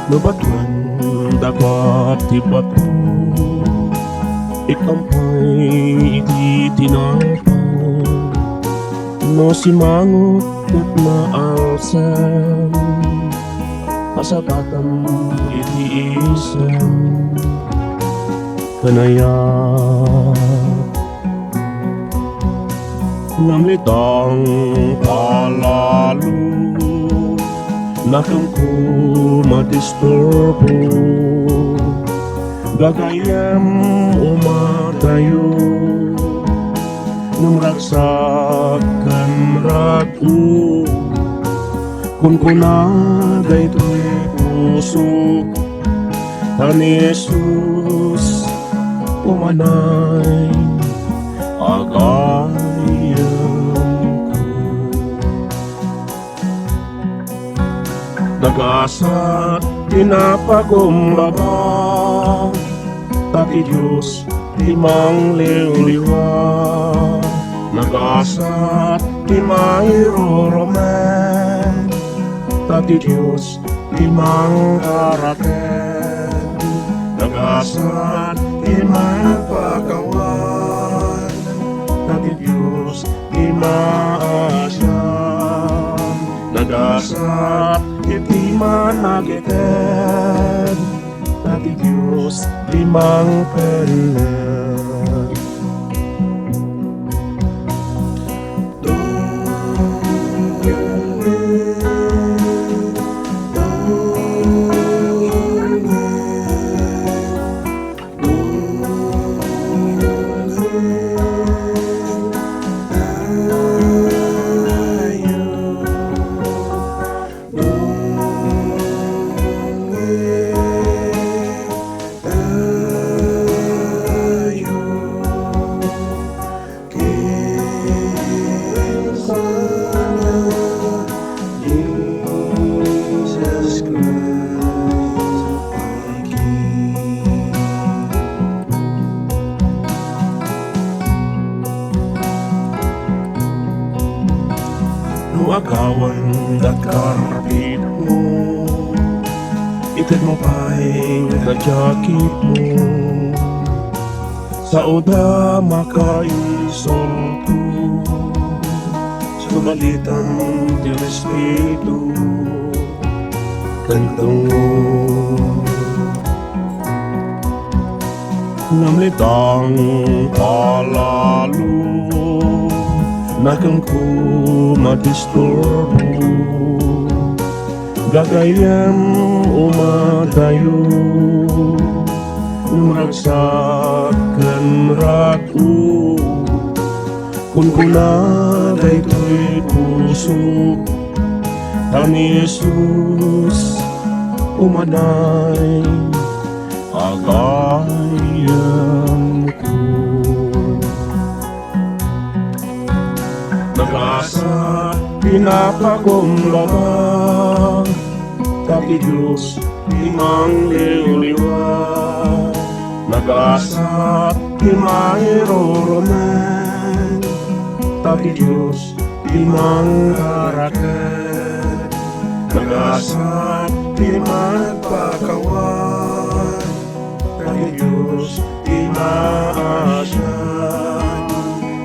Nabatuan dapat ibato, ikampay iti tinapay, no simangot at maalsam, kasabatan iti isam, kanaya ngamlitang palalo, nakang ko madisturbo, gagayam umatayo, nung ragsakan ragu, kung kunagay to'y puso, ni Jesus umanay agayam ko. Nag-asat pinapagumbaba, Tati Diyos limang liwliwa. Nag-asat imairoromen, Tati Diyos limang karaten. Nag-asat imang pagkawan, Tati Diyos imaasyan. Nag-asat iti managiten, Tati Diyos limang penen. Agawan at karapit mo, itad mo pa'y nagjakit mo, sa oda makaisol ko, sa kumalitan di respeto, kantong mo. Namlitang palalo, nakang ko madisturbo, gagayam umatayo, nung ragsakan ragu, kung kunagay to'y puso, ni Jesus umanay agayam ko. Nag-asa pinapagumbaba, Tati Diyos limang liwliwa. Nag-asa imairoromen, Tati Diyos limang karaken. Nag-asa imagpakawan, Tati Diyos imaasyan.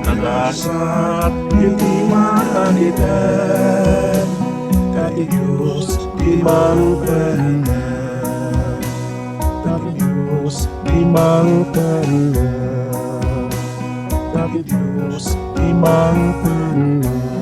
Nag-asat hindi managiten, Tati Diyos limang penen. Tati Diyos limang penen. Tati Diyos limang penen.